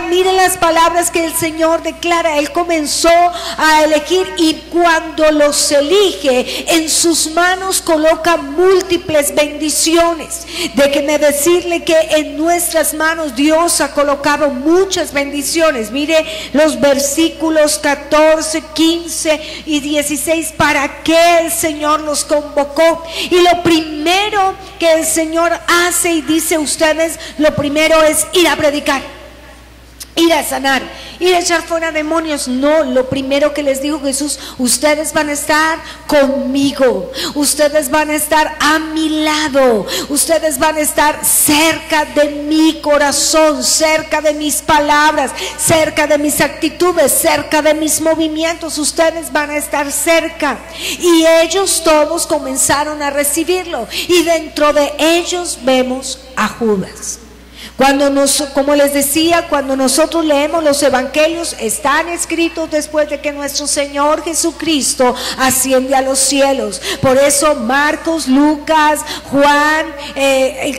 miren las palabras que el Señor declara. Él comenzó a elegir, y cuando los elige, en sus manos coloca múltiples bendiciones. Déjeme decirle que en nuestras manos Dios ha colocado muchas bendiciones. Mire los versículos 14, 15 y 16, para qué el Señor los convocó. Y lo primero que el Señor hace y dice: ustedes, lo primero es ir a predicar, ir a sanar, ir a echar fuera demonios. No, lo primero que les dijo Jesús: ustedes van a estar conmigo, ustedes van a estar a mi lado, ustedes van a estar cerca de mi corazón, cerca de mis palabras, cerca de mis actitudes, cerca de mis movimientos. Ustedes van a estar cerca. Y ellos todos comenzaron a recibirlo, y dentro de ellos vemos a Judas. Como les decía, cuando nosotros leemos los evangelios, están escritos después de que nuestro Señor Jesucristo asciende a los cielos. Por eso Marcos, Lucas, Juan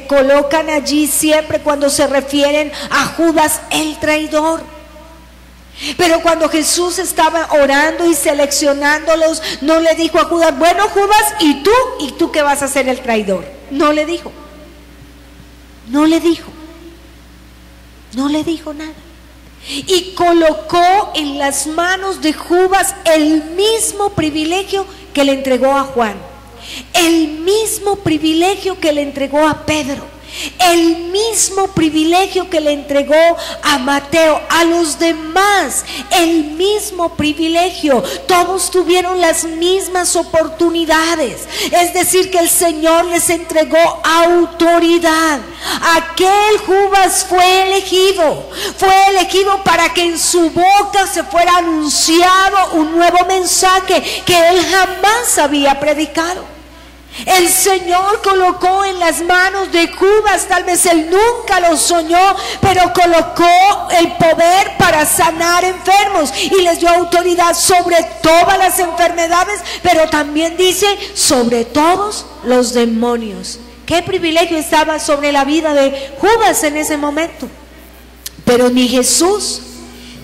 colocan allí siempre, cuando se refieren a Judas, el traidor. Pero cuando Jesús estaba orando y seleccionándolos, no le dijo a Judas: bueno, Judas, ¿y tú qué vas a ser el traidor? No le dijo. No le dijo. No le dijo nada. Y colocó en las manos de Judas el mismo privilegio que le entregó a Juan, el mismo privilegio que le entregó a Pedro, el mismo privilegio que le entregó a Mateo, a los demás, el mismo privilegio. Todos tuvieron las mismas oportunidades. Es decir, que el Señor les entregó autoridad. Aquel Judas fue elegido para que en su boca se fuera anunciado un nuevo mensaje que él jamás había predicado. El Señor colocó en las manos de Judas, tal vez él nunca lo soñó, pero colocó el poder para sanar enfermos, y les dio autoridad sobre todas las enfermedades, pero también dice sobre todos los demonios. ¿Qué privilegio estaba sobre la vida de Judas en ese momento? Pero ni Jesús,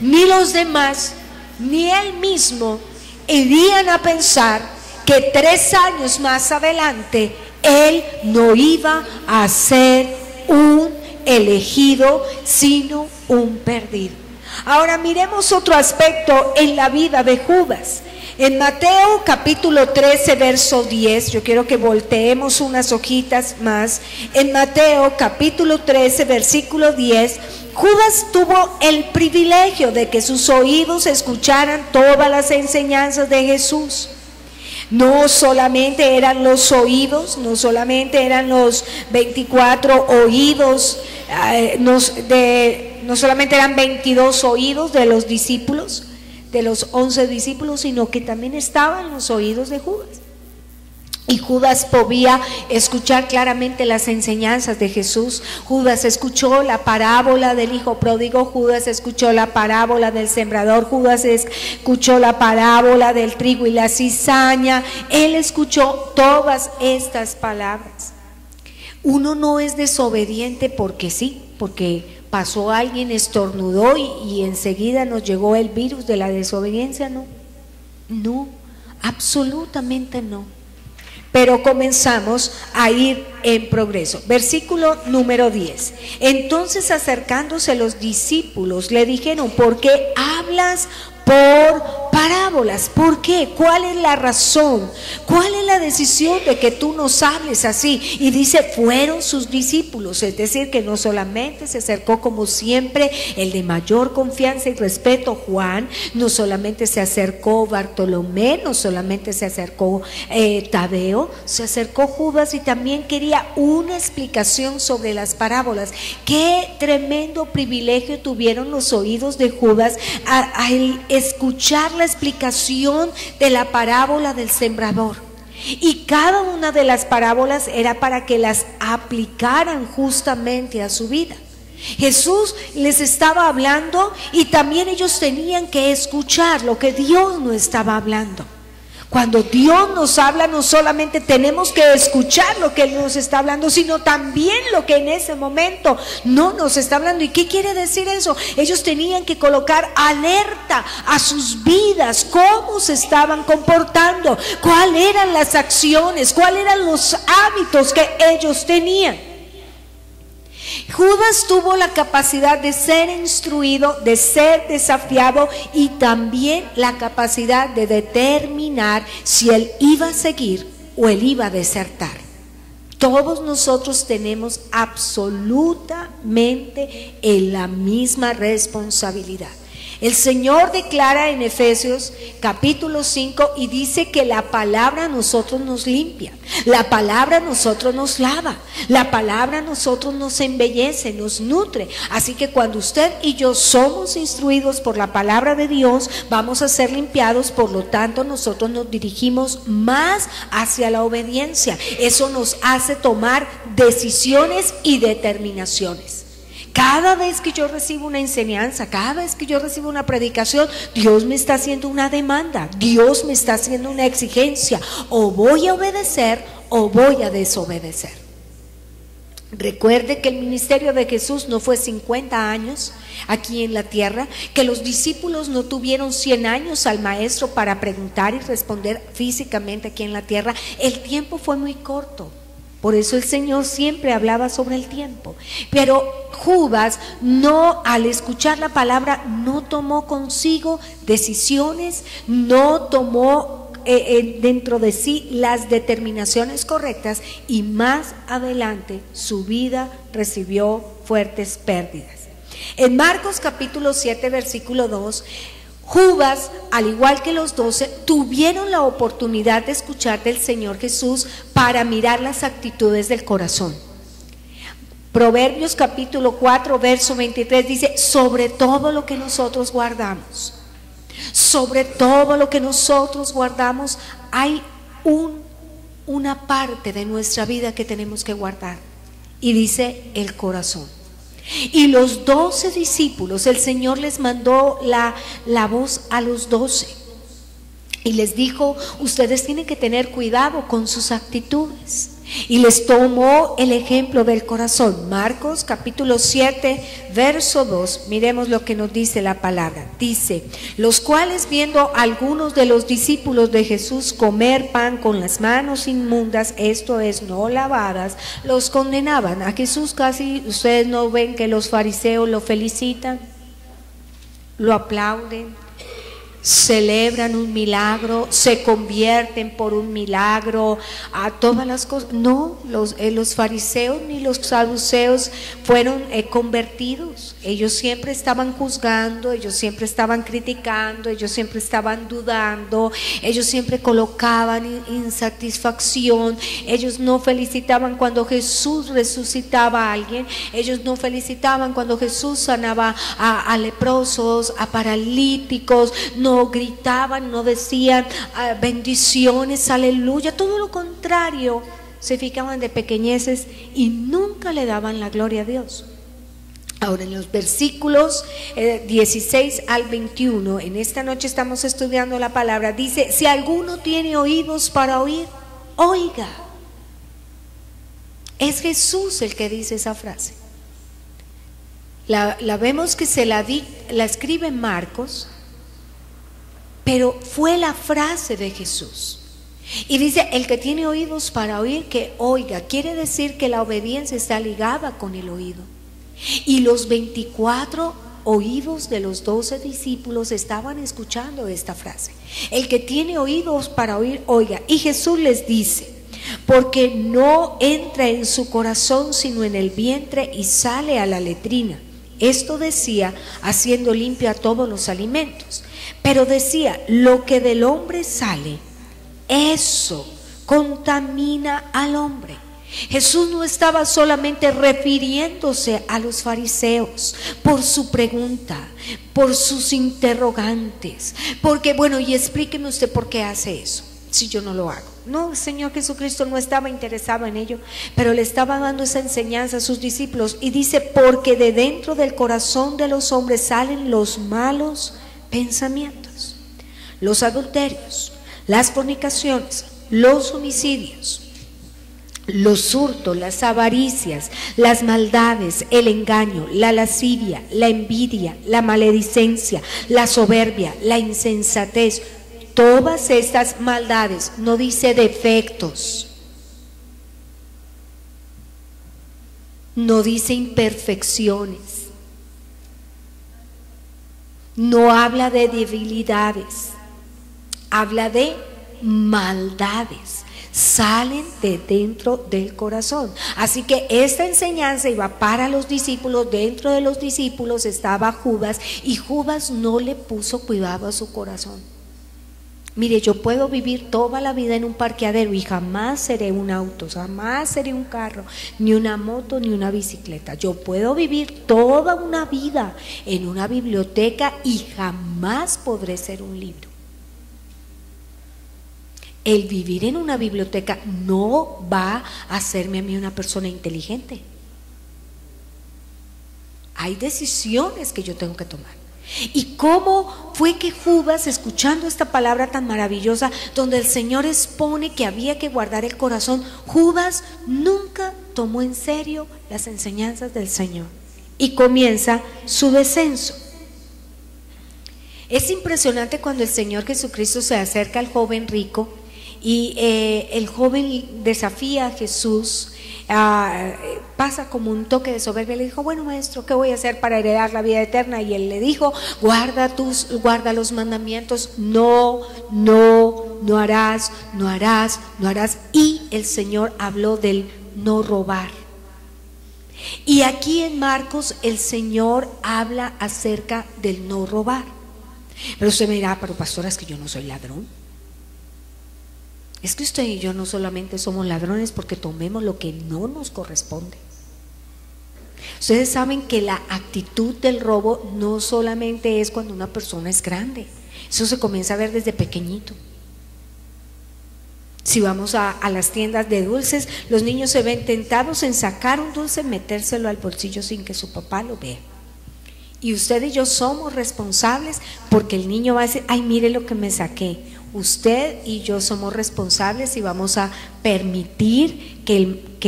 ni los demás, ni él mismo irían a pensar que 3 años más adelante él no iba a ser un elegido, sino un perdido. Ahora miremos otro aspecto en la vida de Judas. En Mateo capítulo 13 verso 10, yo quiero que volteemos unas hojitas más. En Mateo capítulo 13 versículo 10, Judas tuvo el privilegio de que sus oídos escucharan todas las enseñanzas de Jesús. No solamente eran los oídos, no solamente eran los 24 oídos, no solamente eran 22 oídos de los discípulos, de los 11 discípulos, sino que también estaban los oídos de Judas. Y Judas podía escuchar claramente las enseñanzas de Jesús. Judas escuchó la parábola del hijo pródigo, Judas escuchó la parábola del sembrador, Judas escuchó la parábola del trigo y la cizaña. Él escuchó todas estas palabras. Uno no es desobediente porque sí, porque pasó alguien, estornudó y enseguida nos llegó el virus de la desobediencia. No, absolutamente no. Pero comenzamos a ir en progreso. Versículo número 10. Entonces, acercándose los discípulos, le dijeron: ¿por qué hablas por parábolas? ¿Por qué? ¿Cuál es la razón? ¿Cuál es la decisión de que tú nos hables así? Y dice: fueron sus discípulos. Es decir, que no solamente se acercó, como siempre, el de mayor confianza y respeto, Juan, no solamente se acercó Bartolomé, no solamente se acercó Tadeo, se acercó Judas, y también quería una explicación sobre las parábolas. Qué tremendo privilegio tuvieron los oídos de Judas al escuchar la explicación de la parábola del sembrador. Y cada una de las parábolas era para que las aplicaran justamente a su vida. Jesús les estaba hablando y también ellos tenían que escuchar lo que Dios no estaba hablando. Cuando Dios nos habla, no solamente tenemos que escuchar lo que Él nos está hablando, sino también lo que en ese momento no nos está hablando. ¿Y qué quiere decir eso? Ellos tenían que colocar alerta a sus vidas, cómo se estaban comportando, cuáles eran las acciones, cuáles eran los hábitos que ellos tenían. Judas tuvo la capacidad de ser instruido, de ser desafiado y también la capacidad de determinar si él iba a seguir o él iba a desertar. Todos nosotros tenemos absolutamente la misma responsabilidad. El Señor declara en Efesios capítulo 5 y dice que la palabra a nosotros nos limpia, la palabra a nosotros nos lava, la palabra a nosotros nos embellece, nos nutre. Así que cuando usted y yo somos instruidos por la palabra de Dios, vamos a ser limpiados, por lo tanto nosotros nos dirigimos más hacia la obediencia. Eso nos hace tomar decisiones y determinaciones. Cada vez que yo recibo una enseñanza, cada vez que yo recibo una predicación, Dios me está haciendo una demanda, Dios me está haciendo una exigencia. O voy a obedecer o voy a desobedecer. Recuerde que el ministerio de Jesús no fue 50 años aquí en la tierra, que los discípulos no tuvieron 100 años al maestro para preguntar y responder físicamente aquí en la tierra. El tiempo fue muy corto. Por eso el Señor siempre hablaba sobre el tiempo. Pero Judas no, al escuchar la palabra, no tomó consigo decisiones, no tomó dentro de sí las determinaciones correctas, y más adelante su vida recibió fuertes pérdidas. En Marcos capítulo 7 versículo 2, Judas, al igual que los 12, tuvieron la oportunidad de escuchar del Señor Jesús para mirar las actitudes del corazón. Proverbios capítulo 4 verso 23 dice: sobre todo lo que nosotros guardamos, sobre todo lo que nosotros guardamos, hay una parte de nuestra vida que tenemos que guardar, y dice el corazón. Y los 12 discípulos, el Señor les mandó la voz a los 12 y les dijo: ustedes tienen que tener cuidado con sus actitudes. Y les tomó el ejemplo del corazón. Marcos capítulo 7 verso 2, miremos lo que nos dice la palabra. Dice: los cuales, viendo algunos de los discípulos de Jesús comer pan con las manos inmundas, esto es, no lavadas, los condenaban. A Jesús casi, ustedes no ven que los fariseos lo felicitan, lo aplauden, celebran un milagro, se convierten por un milagro, a todas las cosas. No, los fariseos ni los saduceos fueron convertidos. Ellos siempre estaban juzgando, ellos siempre estaban criticando, ellos siempre estaban dudando, ellos siempre colocaban insatisfacción. Ellos no felicitaban cuando Jesús resucitaba a alguien, ellos no felicitaban cuando Jesús sanaba a leprosos, a paralíticos, no gritaban, no decían bendiciones, aleluya, todo lo contrario, se fijaban de pequeñeces y nunca le daban la gloria a Dios. Ahora, en los versículos 16 al 21, en esta noche estamos estudiando la palabra, dice: si alguno tiene oídos para oír, oiga. Es Jesús el que dice esa frase. La vemos que la escribe Marcos, pero fue la frase de Jesús. Y dice: el que tiene oídos para oír, que oiga. Quiere decir que la obediencia está ligada con el oído. Y los 24 oídos de los 12 discípulos estaban escuchando esta frase: el que tiene oídos para oír, oiga. Y Jesús les dice: porque no entra en su corazón sino en el vientre y sale a la letrina. Esto decía haciendo limpio a todos los alimentos. Pero decía: lo que del hombre sale, eso contamina al hombre. Jesús no estaba solamente refiriéndose a los fariseos por su pregunta, por sus interrogantes, porque bueno, y explíqueme usted por qué hace eso, si yo no lo hago. No, el Señor Jesucristo no estaba interesado en ello, pero le estaba dando esa enseñanza a sus discípulos. Y dice: porque de dentro del corazón de los hombres salen los malos pensamientos, los adulterios, las fornicaciones, los homicidios, los hurtos, las avaricias, las maldades, el engaño, la lascivia, la envidia, la maledicencia, la soberbia, la insensatez. Todas estas maldades, no dice defectos, no dice imperfecciones, no habla de debilidades, habla de maldades. Salen de dentro del corazón. Así que esta enseñanza iba para los discípulos. Dentro de los discípulos estaba Judas, y Judas no le puso cuidado a su corazón. Mire, yo puedo vivir toda la vida en un parqueadero y jamás seré un auto, jamás seré un carro, ni una moto, ni una bicicleta. Yo puedo vivir toda una vida en una biblioteca y jamás podré ser un libro. El vivir en una biblioteca no va a hacerme a mí una persona inteligente. Hay decisiones que yo tengo que tomar. ¿Y cómo fue que Judas, escuchando esta palabra tan maravillosa, donde el Señor expone que había que guardar el corazón, Judas nunca tomó en serio las enseñanzas del Señor y comienza su descenso? Es impresionante cuando el Señor Jesucristo se acerca al joven rico y el joven desafía a Jesús, pasa como un toque de soberbia. Le dijo: bueno, maestro, ¿qué voy a hacer para heredar la vida eterna? Y él le dijo: guarda los mandamientos, no harás. Y el Señor habló del no robar. Y aquí en Marcos el Señor habla acerca del no robar. Pero usted me dirá: pero pastora, es que yo no soy ladrón. Es que usted y yo no solamente somos ladrones porque tomemos lo que no nos corresponde. Ustedes saben que la actitud del robo no solamente es cuando una persona es grande, eso se comienza a ver desde pequeñito. Si vamos a las tiendas de dulces, los niños se ven tentados en sacar un dulce, metérselo al bolsillo sin que su papá lo vea. Y usted y yo somos responsables porque el niño va a decir: ay, mire lo que me saqué. Usted y yo somos responsables y vamos a permitir que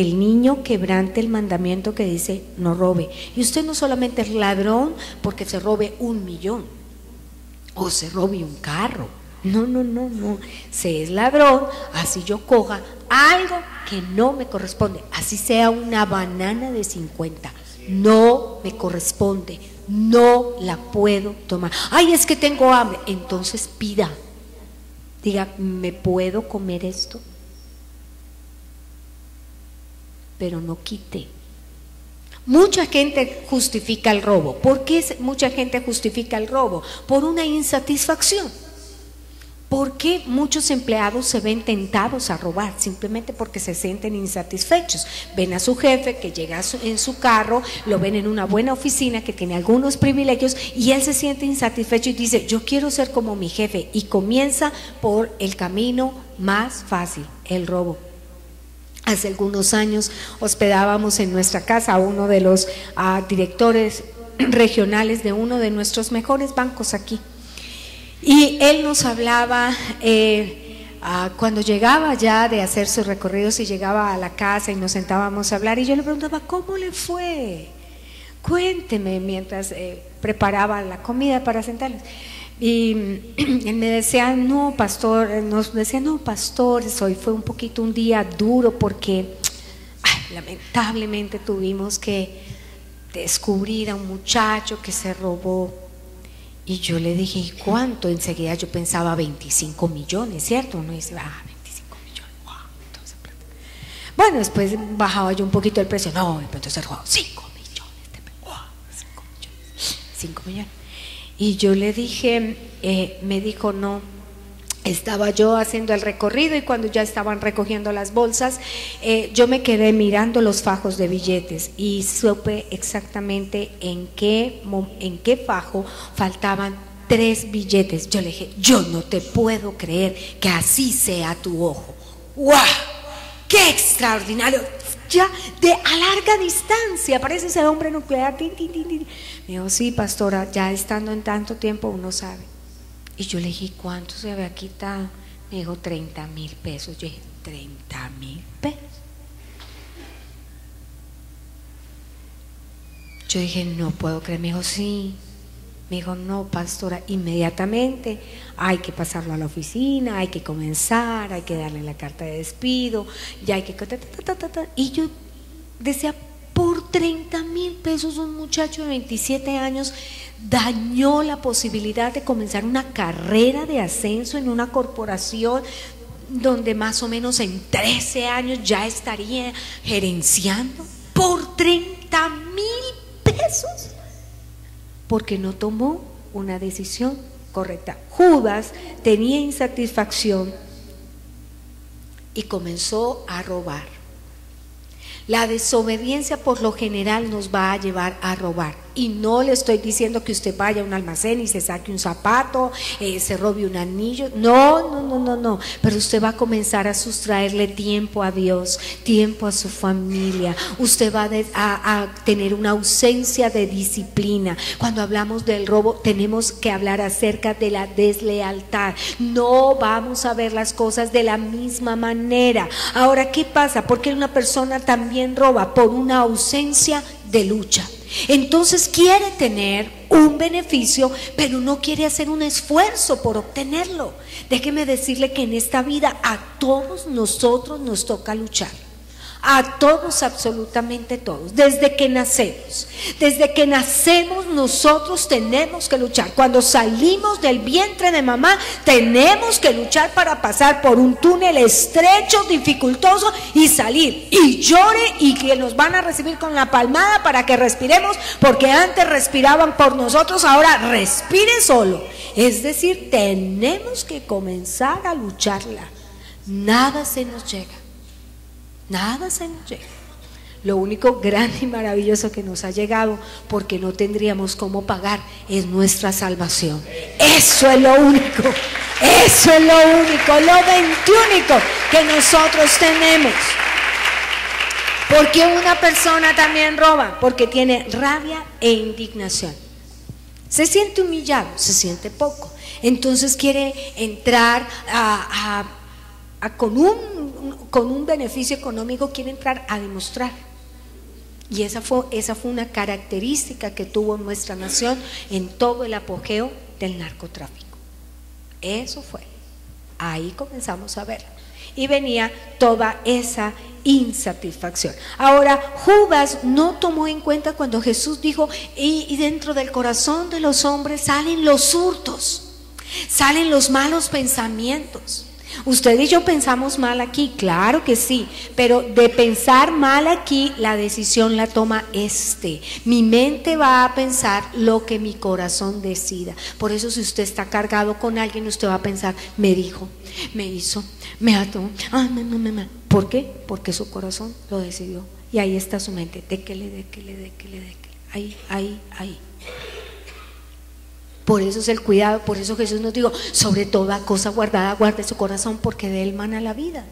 el niño quebrante el mandamiento que dice no robe. Y usted no solamente es ladrón porque se robe 1 millón o se robe un carro. No. Se es ladrón así yo coja algo que no me corresponde, así sea una banana de 50. No me corresponde, no la puedo tomar. Ay, es que tengo hambre. Entonces pida. Diga: ¿me puedo comer esto? Pero no quite. Mucha gente justifica el robo. ¿Por qué mucha gente justifica el robo? Por una insatisfacción. ¿Por qué muchos empleados se ven tentados a robar? Simplemente porque se sienten insatisfechos. Ven a su jefe que llega en su carro, lo ven en una buena oficina que tiene algunos privilegios y él se siente insatisfecho y dice: yo quiero ser como mi jefe, y comienza por el camino más fácil, el robo. Hace algunos años hospedábamos en nuestra casa a uno de los directores regionales de uno de nuestros mejores bancos aquí. Y él nos hablaba, cuando llegaba ya de hacer sus recorridos y llegaba a la casa y nos sentábamos a hablar, y yo le preguntaba: ¿cómo le fue? Cuénteme, mientras preparaba la comida para sentarnos. Y él me decía: no, pastor, hoy fue un día duro porque lamentablemente tuvimos que descubrir a un muchacho que se robó. Y yo le dije: ¿y cuánto? Enseguida yo pensaba 25 millones, ¿cierto? Uno dice: 25 millones, wow, entonces plata. Bueno, después bajaba yo un poquito el precio. No, entonces robó 5 millones, wow, 5 millones. Y yo le dije, me dijo: no. Estaba yo haciendo el recorrido y cuando ya estaban recogiendo las bolsas, yo me quedé mirando los fajos de billetes y supe exactamente en qué fajo faltaban 3 billetes. Yo le dije: yo no te puedo creer que así sea tu ojo. ¡Wow! ¡Qué extraordinario! Ya a larga distancia parece ese hombre nuclear. Me dijo: sí, pastora, ya estando en tanto tiempo uno sabe. Y yo le dije: ¿cuánto se había quitado? Me dijo 30.000 pesos. Yo dije, 30.000 pesos. Yo dije, no puedo creer. Me dijo, sí. Me dijo, no, pastora, inmediatamente hay que pasarlo a la oficina, hay que comenzar, hay que darle la carta de despido, ya hay que... Y yo decía, por 30.000 pesos un muchacho de 27 años dañó la posibilidad de comenzar una carrera de ascenso en una corporación donde más o menos en 13 años ya estaría gerenciando por 30.000 pesos, porque no tomó una decisión correcta. Judas tenía insatisfacción y comenzó a robar. La desobediencia por lo general nos va a llevar a robar. Y no le estoy diciendo que usted vaya a un almacén y se saque un zapato, se robe un anillo. No. Pero usted va a comenzar a sustraerle tiempo a Dios, tiempo a su familia. Usted va a tener una ausencia de disciplina. Cuando hablamos del robo, tenemos que hablar acerca de la deslealtad. No vamos a ver las cosas de la misma manera. Ahora, ¿qué pasa? Porque una persona también roba por una ausencia de lucha. Entonces quiere tener un beneficio, pero no quiere hacer un esfuerzo por obtenerlo. Déjeme decirle que en esta vida a todos nosotros nos toca luchar. A todos, absolutamente todos, desde que nacemos. Desde que nacemos nosotros tenemos que luchar. Cuando salimos del vientre de mamá tenemos que luchar para pasar por un túnel estrecho, dificultoso y salir. Y llore y que nos van a recibir con la palmada para que respiremos, porque antes respiraban por nosotros, ahora respire solo. Es decir, tenemos que comenzar a lucharla. Nada se nos llega. Nada se nos llega. Lo único grande y maravilloso que nos ha llegado, porque no tendríamos cómo pagar, es nuestra salvación. Eso es lo único, eso es lo único, lo veintiúnico que nosotros tenemos. Porque una persona también roba, porque tiene rabia e indignación. Se siente humillado, se siente poco. Entonces quiere entrar con un beneficio económico, quiere entrar a demostrar. Y esa fue una característica que tuvo nuestra nación en todo el apogeo del narcotráfico. Eso fue. Ahí comenzamos a ver. Y venía toda esa insatisfacción. Ahora, Judas no tomó en cuenta cuando Jesús dijo, y dentro del corazón de los hombres salen los hurtos, salen los malos pensamientos. Usted y yo pensamos mal aquí, claro que sí, pero de pensar mal aquí, la decisión la toma mi mente va a pensar lo que mi corazón decida. Por eso si usted está cargado con alguien, usted va a pensar, me dijo, me hizo, me ató, ¿por qué? Porque su corazón lo decidió. Y ahí está su mente, déquele, ahí. Por eso es el cuidado, por eso Jesús nos dijo, sobre toda cosa guardada, guarde su corazón, porque de él mana la vida.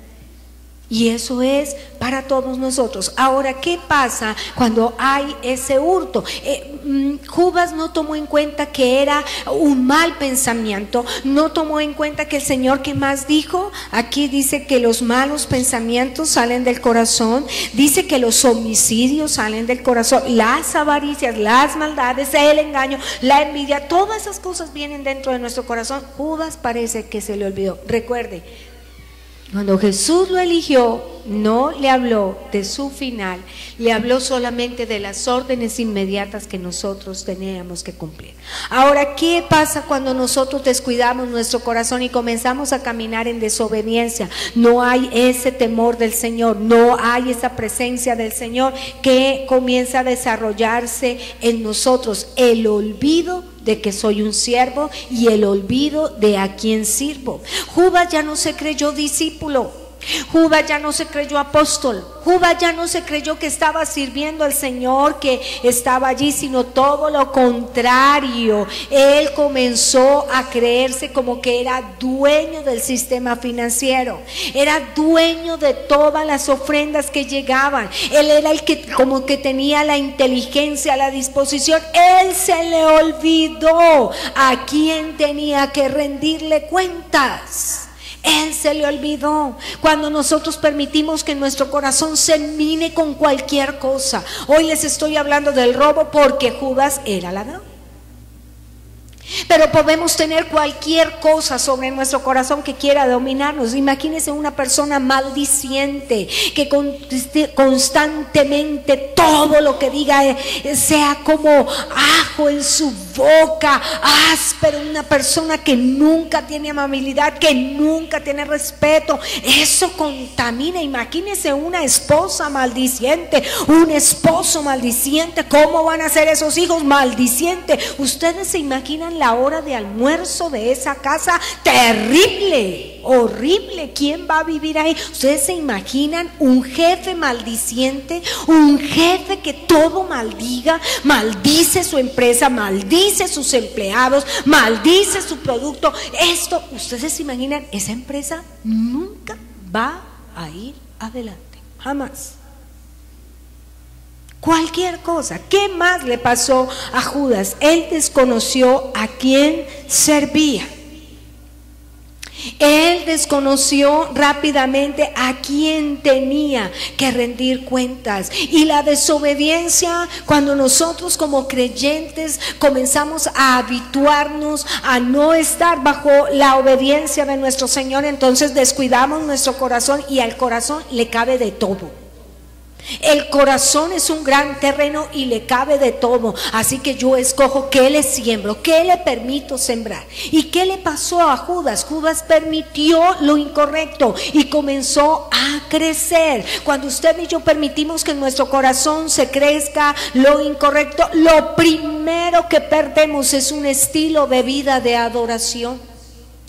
Y eso es para todos nosotros. Ahora, ¿qué pasa cuando hay ese hurto? Judas no tomó en cuenta que era un mal pensamiento, no tomó en cuenta que el Señor, ¿qué más dijo? Aquí dice que los malos pensamientos salen del corazón, dice que los homicidios salen del corazón, las avaricias, las maldades, el engaño, la envidia, todas esas cosas vienen dentro de nuestro corazón. Judas parece que se le olvidó. Recuerde, cuando Jesús lo eligió, no le habló de su final, le habló solamente de las órdenes inmediatas que nosotros teníamos que cumplir. Ahora, ¿qué pasa cuando nosotros descuidamos nuestro corazón y comenzamos a caminar en desobediencia? No hay ese temor del Señor, no hay esa presencia del Señor que comienza a desarrollarse en nosotros. El olvido de que soy un siervo y el olvido de a quién sirvo. Judas ya no se creyó discípulo, Judas ya no se creyó apóstol, Judas ya no se creyó que estaba sirviendo al Señor, que estaba allí, sino todo lo contrario. Él comenzó a creerse como que era dueño del sistema financiero, era dueño de todas las ofrendas que llegaban. Él era el que como que tenía la inteligencia, la disposición. Él se le olvidó a quién tenía que rendirle cuentas. Él se le olvidó. Cuando nosotros permitimos que nuestro corazón se mine con cualquier cosa. Hoy les estoy hablando del robo porque Judas era ladrón. Pero podemos tener cualquier cosa sobre nuestro corazón que quiera dominarnos. Imagínense una persona maldiciente que constantemente todo lo que diga sea como ajo en su boca, áspero, una persona que nunca tiene amabilidad, que nunca tiene respeto. Eso contamina. Imagínense una esposa maldiciente, un esposo maldiciente. ¿Cómo van a ser esos hijos maldicientes? Ustedes se imaginan la hora de almuerzo de esa casa, terrible, horrible. ¿Quién va a vivir ahí? Ustedes se imaginan un jefe maldiciente, un jefe que todo maldiga, maldice su empresa, maldice sus empleados, maldice su producto. Esto, ustedes se imaginan, esa empresa nunca va a ir adelante, jamás. Cualquier cosa. ¿Qué más le pasó a Judas? Él desconoció a quién servía. Él desconoció rápidamente a quién tenía que rendir cuentas. Y la desobediencia, cuando nosotros como creyentes comenzamos a habituarnos a no estar bajo la obediencia de nuestro Señor, entonces descuidamos nuestro corazón y al corazón le cabe de todo. El corazón es un gran terreno y le cabe de todo. Así que yo escojo qué le siembro, qué le permito sembrar. ¿Y qué le pasó a Judas? Judas permitió lo incorrecto y comenzó a crecer. Cuando usted y yo permitimos que en nuestro corazón se crezca lo incorrecto, lo primero que perdemos es un estilo de vida de adoración.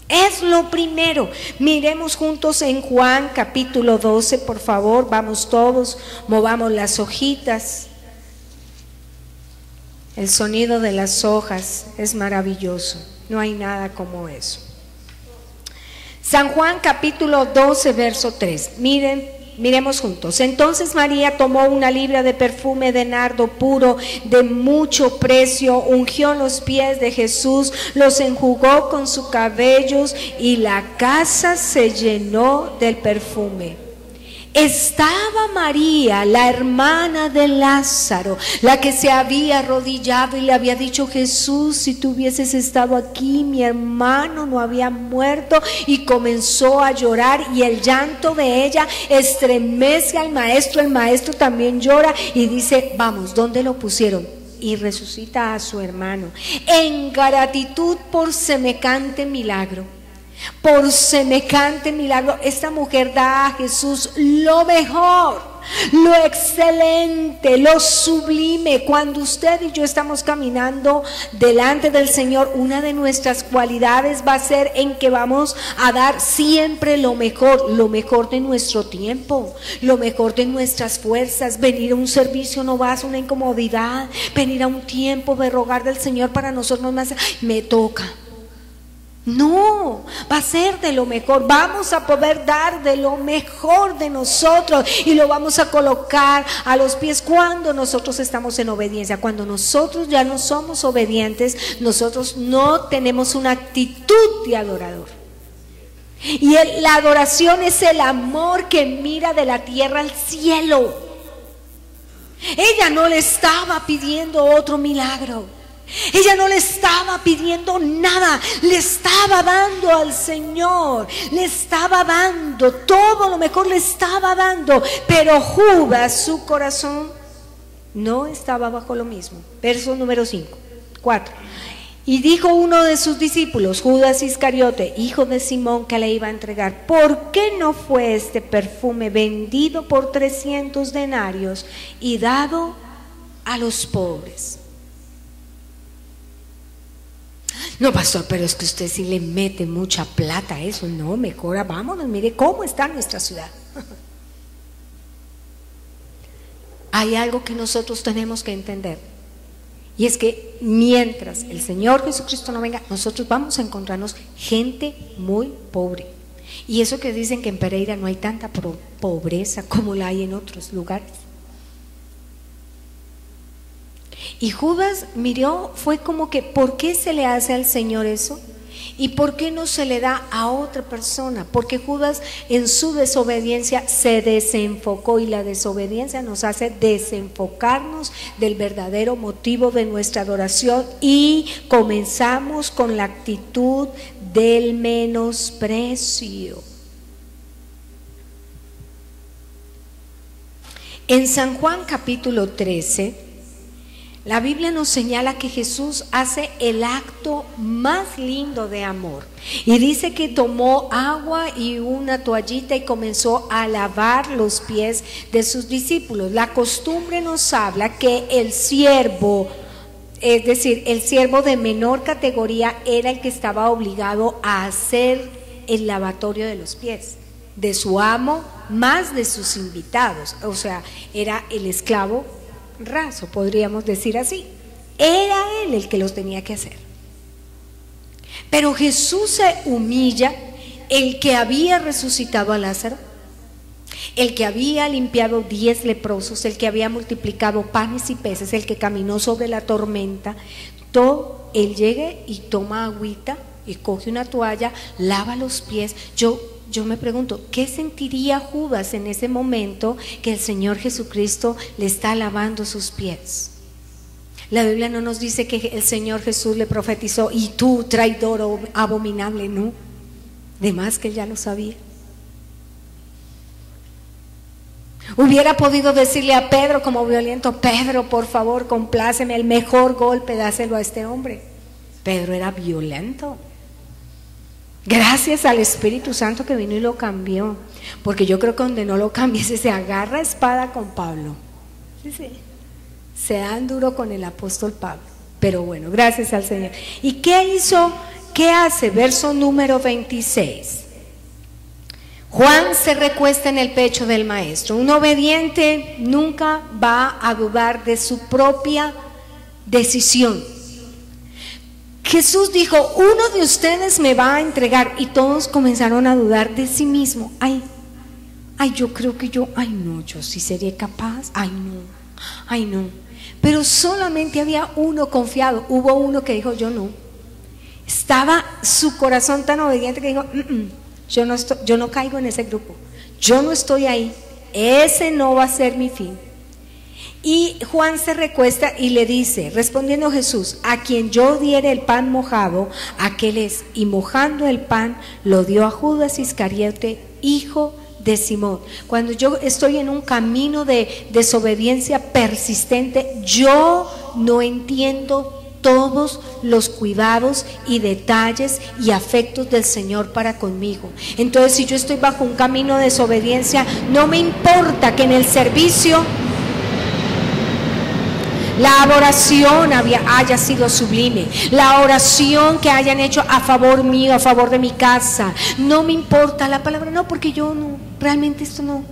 Es lo primero. Miremos juntos en Juan capítulo 12, por favor. Vamos todos, movamos las hojitas. El sonido de las hojas es maravilloso. No hay nada como eso. San Juan capítulo 12, verso 3. Miremos juntos. Entonces María tomó una libra de perfume de nardo puro de mucho precio, ungió los pies de Jesús, los enjugó con sus cabellos y la casa se llenó del perfume. Estaba María, la hermana de Lázaro, la que se había arrodillado y le había dicho: Jesús, si tú hubieses estado aquí, mi hermano no había muerto. Y comenzó a llorar, y el llanto de ella estremece al maestro. El maestro también llora y dice: vamos, ¿dónde lo pusieron? Y resucita a su hermano en gratitud por semejante milagro. Por semejante milagro, esta mujer da a Jesús lo mejor, lo excelente, lo sublime. Cuando usted y yo estamos caminando delante del Señor, una de nuestras cualidades va a ser en que vamos a dar siempre lo mejor de nuestro tiempo, lo mejor de nuestras fuerzas. Venir a un servicio no va a ser una incomodidad, venir a un tiempo de rogar del Señor para nosotros no es: me toca. No, va a ser de lo mejor. Vamos a poder dar de lo mejor de nosotros y lo vamos a colocar a los pies cuando nosotros estamos en obediencia. Cuando nosotros ya no somos obedientes, nosotros no tenemos una actitud de adorador. Y la adoración es el amor que mira de la tierra al cielo. Ella no le estaba pidiendo otro milagro. Ella no le estaba pidiendo nada, le estaba dando al Señor, le estaba dando todo lo mejor, le estaba dando. Pero Judas, su corazón no estaba bajo lo mismo. Verso número 4. Y dijo uno de sus discípulos, Judas Iscariote, hijo de Simón, que le iba a entregar: ¿por qué no fue este perfume vendido por 300 denarios y dado a los pobres? No, pastor, pero es que usted sí le mete mucha plata a eso. No, mejor vámonos, mire cómo está nuestra ciudad. Hay algo que nosotros tenemos que entender, y es que mientras el Señor Jesucristo no venga, nosotros vamos a encontrarnos gente muy pobre. Y eso que dicen que en Pereira no hay tanta pobreza como la hay en otros lugares. Y Judas miró, fue como que: ¿por qué se le hace al Señor eso? ¿Y por qué no se le da a otra persona? Porque Judas en su desobediencia se desenfocó, y la desobediencia nos hace desenfocarnos del verdadero motivo de nuestra adoración, y comenzamos con la actitud del menosprecio. En San Juan capítulo 13, la Biblia nos señala que Jesús hace el acto más lindo de amor, y dice que tomó agua y una toallita y comenzó a lavar los pies de sus discípulos. La costumbre nos habla que el siervo, es decir, el siervo de menor categoría, era el que estaba obligado a hacer el lavatorio de los pies de su amo, más de sus invitados. O sea, era el esclavo raso, podríamos decir así. Era él el que los tenía que hacer. Pero Jesús se humilla, el que había resucitado a Lázaro, el que había limpiado 10 leprosos, el que había multiplicado panes y peces, el que caminó sobre la tormenta. Todo, él llega y toma agüita y coge una toalla, lava los pies. Yo me pregunto, ¿qué sentiría Judas en ese momento que el Señor Jesucristo le está lavando sus pies? La Biblia no nos dice que el Señor Jesús le profetizó: y tú, traidor abominable, no. De más que él ya lo sabía. Hubiera podido decirle a Pedro como violento: Pedro, por favor, compláceme, el mejor golpe dáselo a este hombre. Pedro era violento. Gracias al Espíritu Santo que vino y lo cambió, porque yo creo que donde no lo cambiese se agarra espada con Pablo. Sí. Se dan duro con el apóstol Pablo, pero bueno, gracias al Señor. ¿Y qué hizo? ¿Qué hace? Verso número 26. Juan se recuesta en el pecho del maestro. Un obediente nunca va a dudar de su propia decisión. Jesús dijo: uno de ustedes me va a entregar, y todos comenzaron a dudar de sí mismo. Ay, yo creo que yo sí sería capaz, ay no. Pero solamente había uno confiado, hubo uno que dijo: yo no. Estaba su corazón tan obediente que dijo: yo no caigo en ese grupo, yo no estoy ahí, ese no va a ser mi fin. Y Juan se recuesta y le dice, respondiendo Jesús: a quien yo diere el pan mojado, aquel es. Y mojando el pan lo dio a Judas Iscariote, hijo de Simón. Cuando yo estoy en un camino de desobediencia persistente, yo no entiendo todos los cuidados y detalles y afectos del Señor para conmigo. Entonces, si yo estoy bajo un camino de desobediencia, no me importa que en el servicio la oración haya sido sublime, la oración que hayan hecho a favor mío, a favor de mi casa, no me importa la palabra, no, porque yo no, realmente esto no.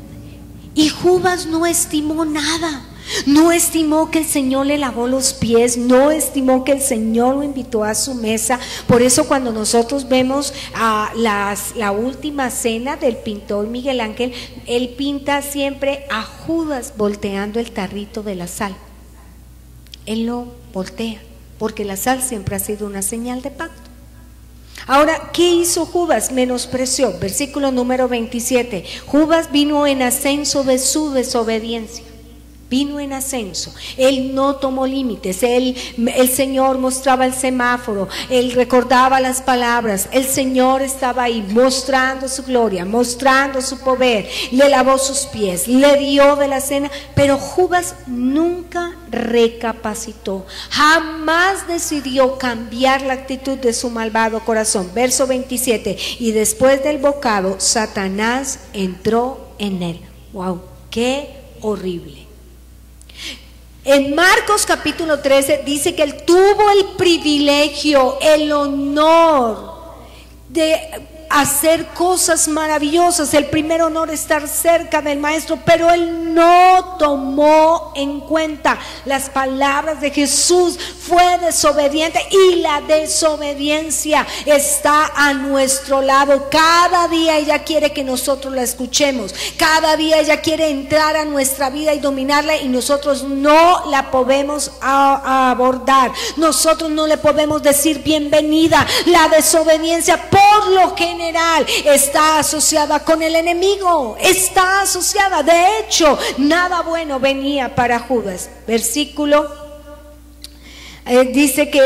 Y Judas no estimó nada, no estimó que el Señor le lavó los pies, no estimó que el Señor lo invitó a su mesa. Por eso cuando nosotros vemos la última cena del pintor Miguel Ángel, él pinta siempre a Judas volteando el tarrito de la sal. Él lo voltea, porque la sal siempre ha sido una señal de pacto. Ahora, ¿qué hizo Judas? Menospreció. Versículo número 27. Judas vino en ascenso de su desobediencia. Vino en ascenso, él no tomó límites, el Señor mostraba el semáforo, él recordaba las palabras, el Señor estaba ahí mostrando su gloria, mostrando su poder, le lavó sus pies, le dio de la cena, pero Judas nunca recapacitó, jamás decidió cambiar la actitud de su malvado corazón. Verso 27, y después del bocado, Satanás entró en él. Wow, qué horrible. En Marcos capítulo 13 dice que él tuvo el privilegio, el honor de hacer cosas maravillosas, el primer honor estar cerca del maestro, pero él no tomó en cuenta las palabras de Jesús, fue desobediente, y la desobediencia está a nuestro lado. Cada día ella quiere que nosotros la escuchemos, cada día ella quiere entrar a nuestra vida y dominarla, y nosotros no la podemos abordar, nosotros no le podemos decir bienvenida. La desobediencia por lo general está asociada con el enemigo, está asociada. De hecho, nada bueno venía para Judas. Versículo dice que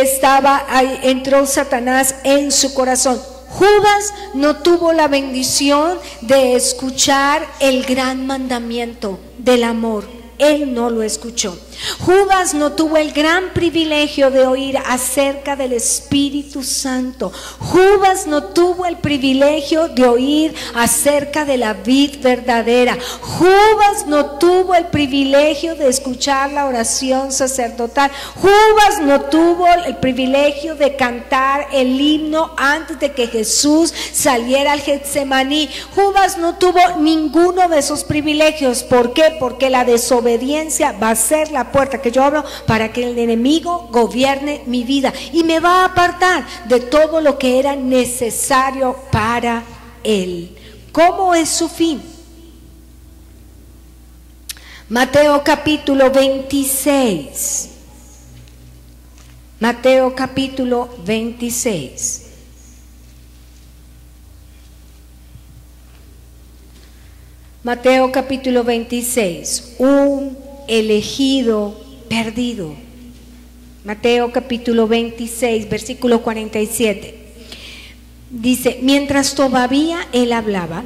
entró Satanás en su corazón. Judas no tuvo la bendición de escuchar el gran mandamiento del amor. Él no lo escuchó. Judas no tuvo el gran privilegio de oír acerca del Espíritu Santo. Judas no tuvo el privilegio de oír acerca de la vid verdadera. Judas no tuvo el privilegio de escuchar la oración sacerdotal. Judas no tuvo el privilegio de cantar el himno antes de que Jesús saliera al Getsemaní. Judas no tuvo ninguno de esos privilegios. ¿Por qué? Porque la desobediencia va a ser la puerta que yo abro para que el enemigo gobierne mi vida y me va a apartar de todo lo que era necesario para él. ¿Cómo es su fin? Mateo capítulo 26. Mateo capítulo 26. Mateo capítulo 26, un elegido perdido. Mateo capítulo 26, versículo 47. Dice: mientras todavía él hablaba,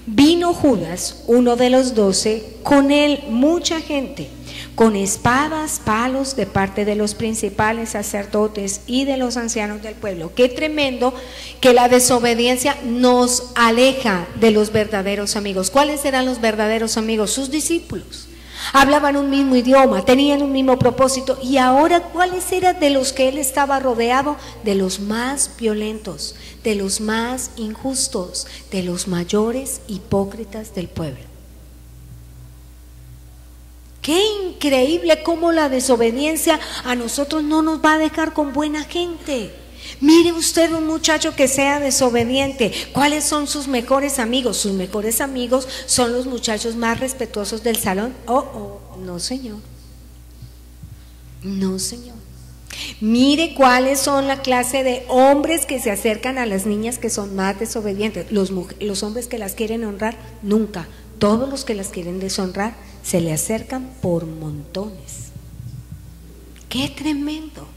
vino Judas, uno de los 12, con él mucha gente, con espadas, palos, de parte de los principales sacerdotes y de los ancianos del pueblo. Qué tremendo que la desobediencia nos aleja de los verdaderos amigos. ¿Cuáles eran los verdaderos amigos? Sus discípulos. Hablaban un mismo idioma, tenían un mismo propósito. Y ahora, ¿cuáles eran de los que él estaba rodeado? De los más violentos, de los más injustos, de los mayores hipócritas del pueblo. Qué increíble cómo la desobediencia a nosotros no nos va a dejar con buena gente. Mire usted un muchacho que sea desobediente. ¿Cuáles son sus mejores amigos? Sus mejores amigos son los muchachos más respetuosos del salón. No señor. No señor. Mire cuáles son la clase de hombres que se acercan a las niñas que son más desobedientes. Los hombres que las quieren honrar, nunca. Todos los que las quieren deshonrar se le acercan por montones. ¡Qué tremendo!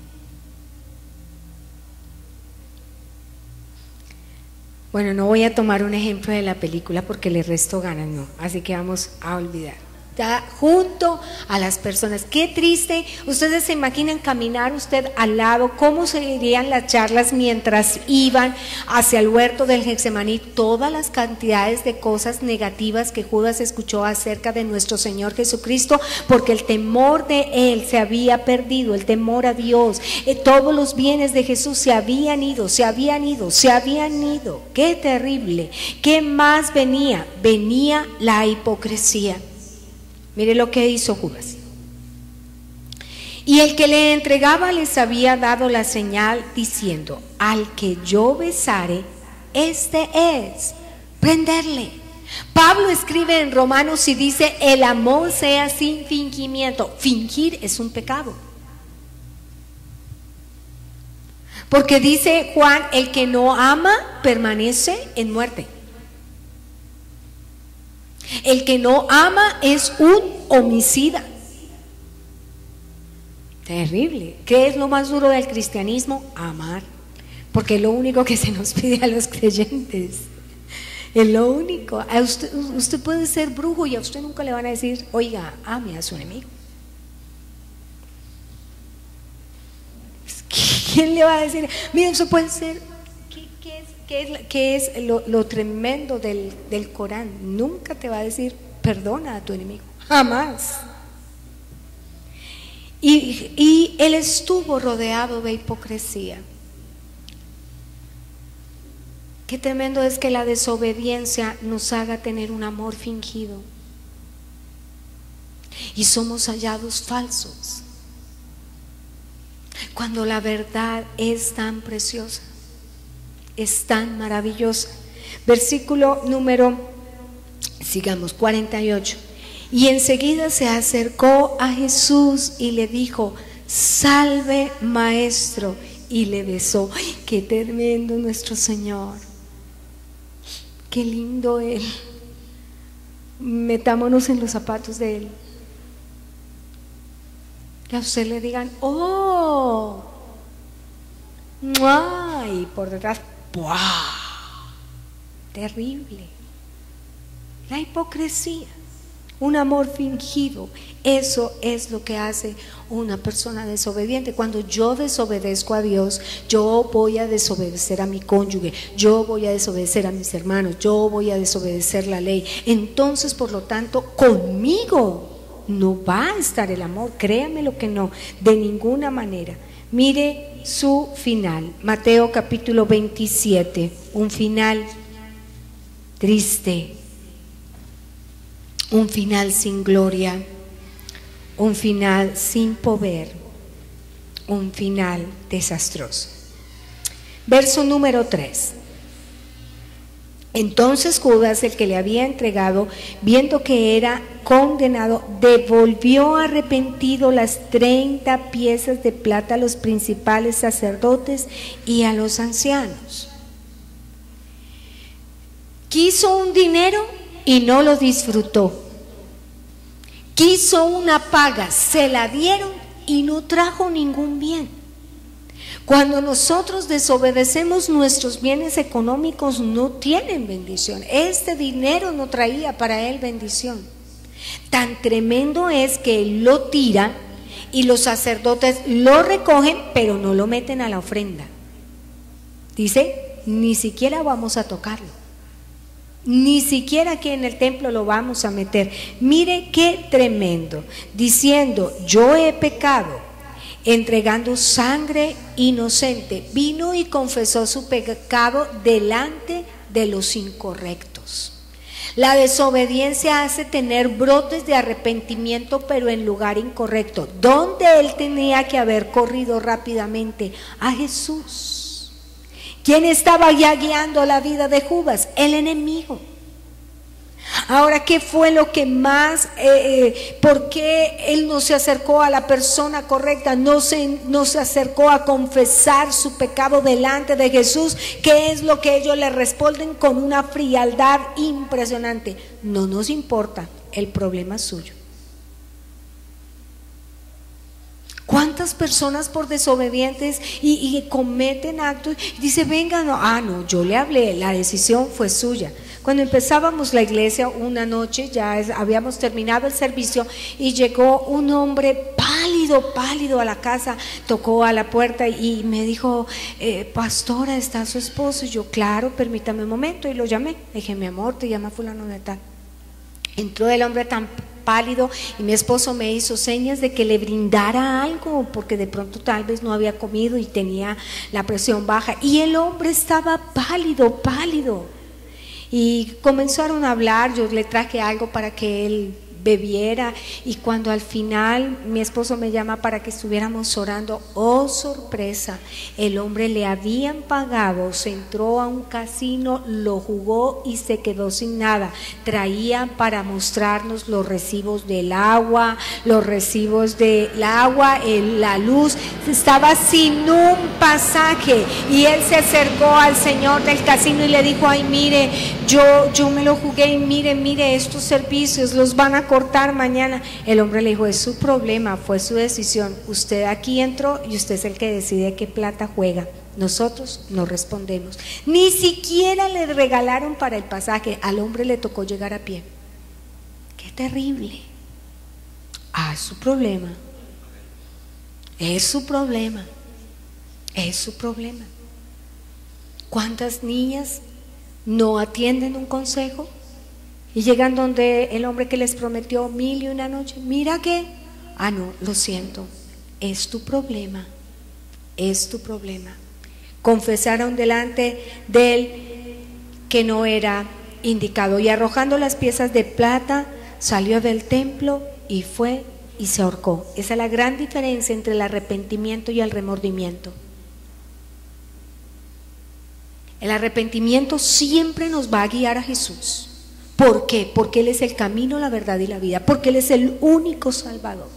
Bueno, no voy a tomar un ejemplo de la película porque le resto ganas, no. Así que vamos a olvidar. Está junto a las personas. Qué triste. Ustedes se imaginan caminar usted al lado, cómo serían las charlas mientras iban hacia el huerto del Getsemaní, todas las cantidades de cosas negativas que Judas escuchó acerca de nuestro Señor Jesucristo, porque el temor de él se había perdido, el temor a Dios, todos los bienes de Jesús se habían ido. Qué terrible. ¿Qué más venía? Venía la hipocresía. Mire lo que hizo Judas. Y el que le entregaba les había dado la señal diciendo: al que yo besare, este es, prenderle. Pablo escribe en Romanos y dice: el amor sea sin fingimiento. Fingir es un pecado. Porque dice Juan: el que no ama permanece en muerte. El que no ama es un homicida. Terrible. ¿Qué es lo más duro del cristianismo? Amar. Porque es lo único que se nos pide a los creyentes. Es lo único. A usted puede ser brujo y a usted nunca le van a decir: oiga, ame a su enemigo. ¿Quién le va a decir? Mira, eso puede ser. ¿Qué es lo tremendo del Corán? Nunca te va a decir perdona a tu enemigo, jamás. Y él estuvo rodeado de hipocresía. Qué tremendo es que la desobediencia nos haga tener un amor fingido y somos hallados falsos, cuando la verdad es tan preciosa, es tan maravillosa. Versículo número, sigamos, 48. Y enseguida se acercó a Jesús y le dijo: salve, maestro, y le besó. ¡Ay, qué tremendo nuestro Señor! Qué lindo Él. Metámonos en los zapatos de Él. Que a usted le digan: ¡oh! ¡mua! Y por detrás, ¡buah! Terrible. La hipocresía, un amor fingido, eso es lo que hace una persona desobediente. Cuando yo desobedezco a Dios, yo voy a desobedecer a mi cónyuge, yo voy a desobedecer a mis hermanos, yo voy a desobedecer la ley. Entonces, por lo tanto, conmigo no va a estar el amor, créame lo que no, de ninguna manera. Mire su final, Mateo capítulo 27, un final triste, un final sin gloria, un final sin poder, un final desastroso. Verso número 3. Entonces Judas, el que le había entregado, viendo que era condenado, devolvió arrepentido las 30 piezas de plata a los principales sacerdotes y a los ancianos. Quiso un dinero y no lo disfrutó. Quiso una paga, se la dieron y no trajo ningún bien. Cuando nosotros desobedecemos, nuestros bienes económicos no tienen bendición. Este dinero no traía para él bendición. Tan tremendo es que él lo tira y los sacerdotes lo recogen, pero no lo meten a la ofrenda. Dice, ni siquiera vamos a tocarlo. Ni siquiera aquí en el templo lo vamos a meter. Mire qué tremendo, diciendo: yo he pecado, entregando sangre inocente. Vino y confesó su pecado delante de los incorrectos. La desobediencia hace tener brotes de arrepentimiento, pero en lugar incorrecto. ¿Dónde él tenía que haber corrido rápidamente? A Jesús. ¿Quién estaba ya guiando la vida de Judas? El enemigo. Ahora, ¿qué fue lo que más, por qué él no se acercó a la persona correcta? No se acercó a confesar su pecado delante de Jesús. ¿Qué es lo que ellos le responden con una frialdad impresionante? No nos importa, el problema es suyo. ¿Cuántas personas por desobedientes y cometen actos? Dice, venga, no, yo le hablé, la decisión fue suya. Cuando empezábamos la iglesia una noche, habíamos terminado el servicio y llegó un hombre pálido a la casa, tocó a la puerta y me dijo: pastora, ¿está su esposo? Y yo, claro, permítame un momento, y lo llamé. Le dije: mi amor, te llama fulano de tal. Entró el hombre tan pálido y mi esposo me hizo señas de que le brindara algo, porque de pronto tal vez no había comido y tenía la presión baja, y el hombre estaba pálido y comenzaron a hablar. Yo le traje algo para que él bebiera, y cuando al final mi esposo me llama para que estuviéramos orando, oh sorpresa, el hombre le habían pagado, se entró a un casino, lo jugó y se quedó sin nada. Traían para mostrarnos los recibos del agua, la luz, estaba sin un pasaje, y él se acercó al señor del casino y le dijo: ay, mire, yo me lo jugué, y mire, estos servicios los van a cortar mañana. El hombre le dijo: es su problema, fue su decisión, usted aquí entró y usted es el que decide qué plata juega, nosotros no respondemos. Ni siquiera le regalaron para el pasaje, al hombre le tocó llegar a pie. Qué terrible. Es su problema, es su problema. ¿Cuántas niñas no atienden un consejo y llegan donde el hombre que les prometió 1001 noche? Mira que, no, lo siento, es tu problema. Confesaron delante del que no era indicado. Y arrojando las piezas de plata, salió del templo y fue y se ahorcó. Esa es la gran diferencia entre el arrepentimiento y el remordimiento. El arrepentimiento siempre nos va a guiar a Jesús. ¿Por qué? Porque Él es el camino, la verdad y la vida. Porque Él es el único Salvador.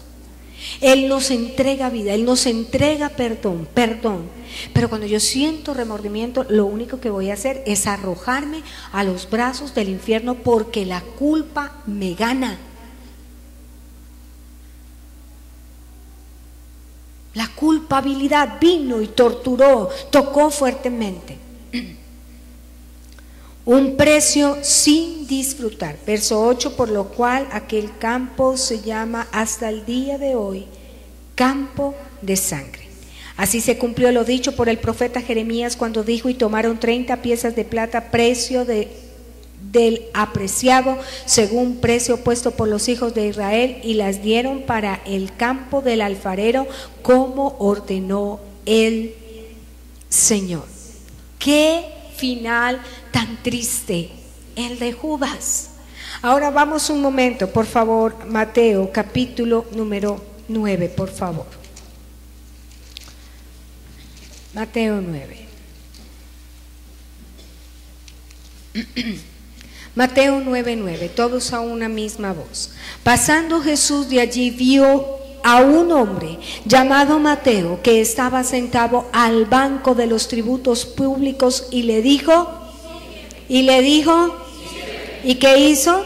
Él nos entrega vida, Él nos entrega perdón. Pero cuando yo siento remordimiento, lo único que voy a hacer es arrojarme a los brazos del infierno, porque la culpa me gana. La culpabilidad vino y torturó, tocó fuertemente. Un precio sin disfrutar. Verso 8, por lo cual aquel campo se llama hasta el día de hoy campo de sangre. Así se cumplió lo dicho por el profeta Jeremías cuando dijo: y tomaron 30 piezas de plata, precio del apreciado, según precio puesto por los hijos de Israel, y las dieron para el campo del alfarero, como ordenó el Señor. ¡Qué final tan triste el de Judas! Ahora vamos un momento, por favor, Mateo capítulo número 9, por favor. Mateo 9. Mateo 9:9, todos a una misma voz. Pasando Jesús de allí, vio a un hombre llamado Mateo, que estaba sentado al banco de los tributos públicos, y le dijo, ¿y qué hizo?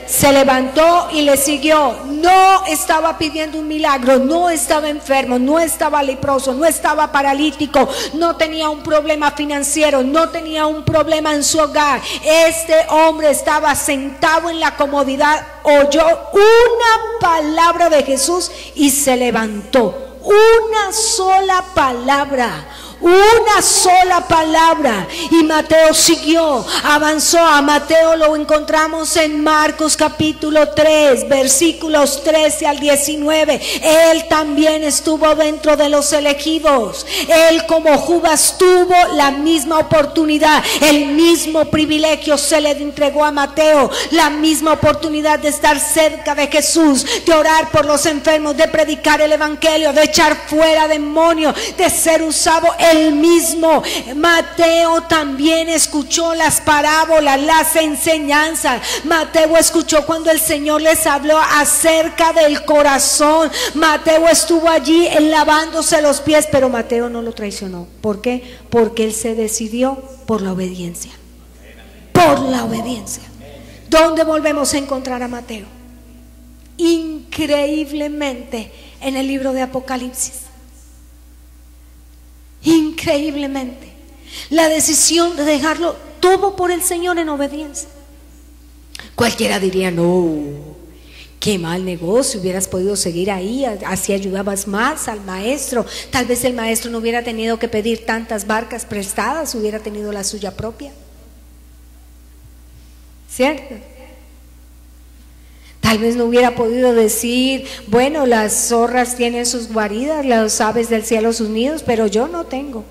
Se levantó y le siguió. No estaba pidiendo un milagro, no estaba enfermo, no estaba leproso, no estaba paralítico, no tenía un problema financiero, no tenía un problema en su hogar. Este hombre estaba sentado en la comodidad, oyó una palabra de Jesús y se levantó. Una sola palabra. Una sola palabra, y Mateo siguió, avanzó. A Mateo lo encontramos en Marcos capítulo 3, versículos 13 al 19. Él también estuvo dentro de los elegidos. Él, como Judas, tuvo la misma oportunidad, el mismo privilegio se le entregó a Mateo, la misma oportunidad de estar cerca de Jesús, de orar por los enfermos, de predicar el evangelio, de echar fuera demonios, de ser usado. El mismo Mateo también escuchó las parábolas, las enseñanzas. Mateo escuchó cuando el Señor les habló acerca del corazón. Mateo estuvo allí lavándose los pies, pero Mateo no lo traicionó. ¿Por qué? Porque él se decidió por la obediencia. Por la obediencia. ¿Dónde volvemos a encontrar a Mateo? Increíblemente en el libro de Apocalipsis. Increíblemente, la decisión de dejarlo todo por el Señor en obediencia. Cualquiera diría: no, qué mal negocio, hubieras podido seguir ahí, así ayudabas más al maestro. Tal vez el maestro no hubiera tenido que pedir tantas barcas prestadas, hubiera tenido la suya propia. ¿Cierto? Tal vez no hubiera podido decir: bueno, las zorras tienen sus guaridas, las aves del cielo sus nidos, pero yo no tengo.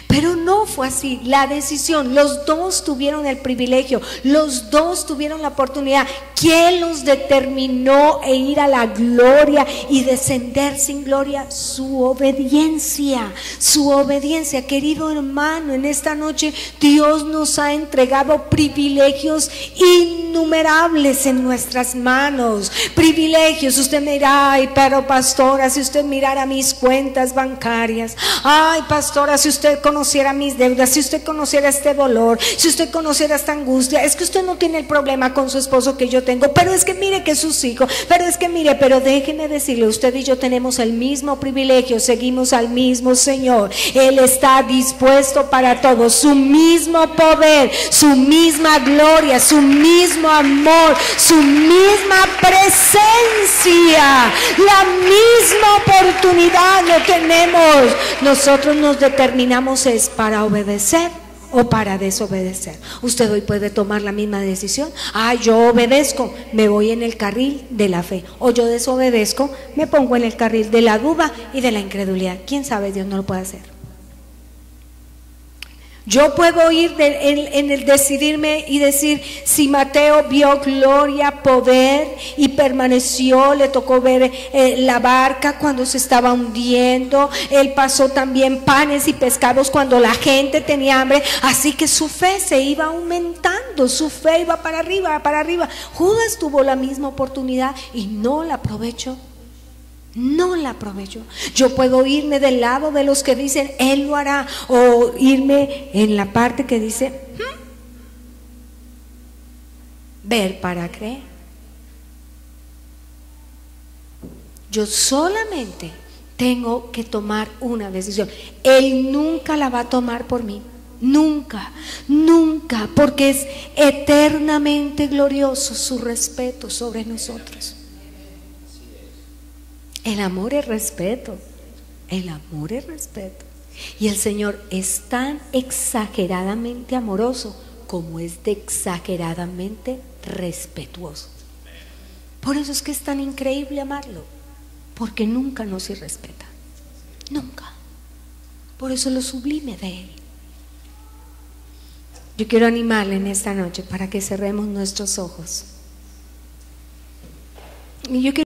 Pero no fue así. La decisión, los dos tuvieron el privilegio, los dos tuvieron la oportunidad. ¿Quién los determinó a ir a la gloria y descender sin gloria? Su obediencia, su obediencia. Querido hermano, en esta noche Dios nos ha entregado privilegios innumerables en nuestras manos. Privilegios. Usted me dirá: ay, pero pastora, si usted mirara mis cuentas bancarias, ay, pastora, si usted conociera mis deudas, si usted conociera este dolor, si usted conociera esta angustia, es que usted no tiene el problema con su esposo que yo tengo, pero es que mire que sus hijos, pero es que mire, pero déjeme decirle, usted y yo tenemos el mismo privilegio, seguimos al mismo Señor. Él está dispuesto para todo, su mismo poder, su misma gloria, su mismo amor, su misma presencia, la misma oportunidad lo tenemos. Nosotros nos determinamos es para obedecer o para desobedecer. Usted hoy puede tomar la misma decisión: ah, yo obedezco, me voy en el carril de la fe, o yo desobedezco, me pongo en el carril de la duda y de la incredulidad. ¿Quién sabe? Dios no lo puede hacer. Yo puedo ir en el decidirme y decir, si Mateo vio gloria, poder y permaneció, le tocó ver la barca cuando se estaba hundiendo, él pasó también panes y pescados cuando la gente tenía hambre, así que su fe se iba aumentando, su fe iba para arriba, para arriba. Judas tuvo la misma oportunidad y no la aprovechó. No la aprovecho. Yo puedo irme del lado de los que dicen Él lo hará, o irme en la parte que dice ver para creer. Yo solamente tengo que tomar una decisión. Él nunca la va a tomar por mí. Nunca, nunca, porque es eternamente glorioso su respeto sobre nosotros. El amor es respeto, el amor es respeto. Y el Señor es tan exageradamente amoroso como es de exageradamente respetuoso. Por eso es que es tan increíble amarlo, porque nunca nos irrespeta, nunca. Por eso lo sublime de Él. Yo quiero animarle en esta noche para que cerremos nuestros ojos. Y yo quiero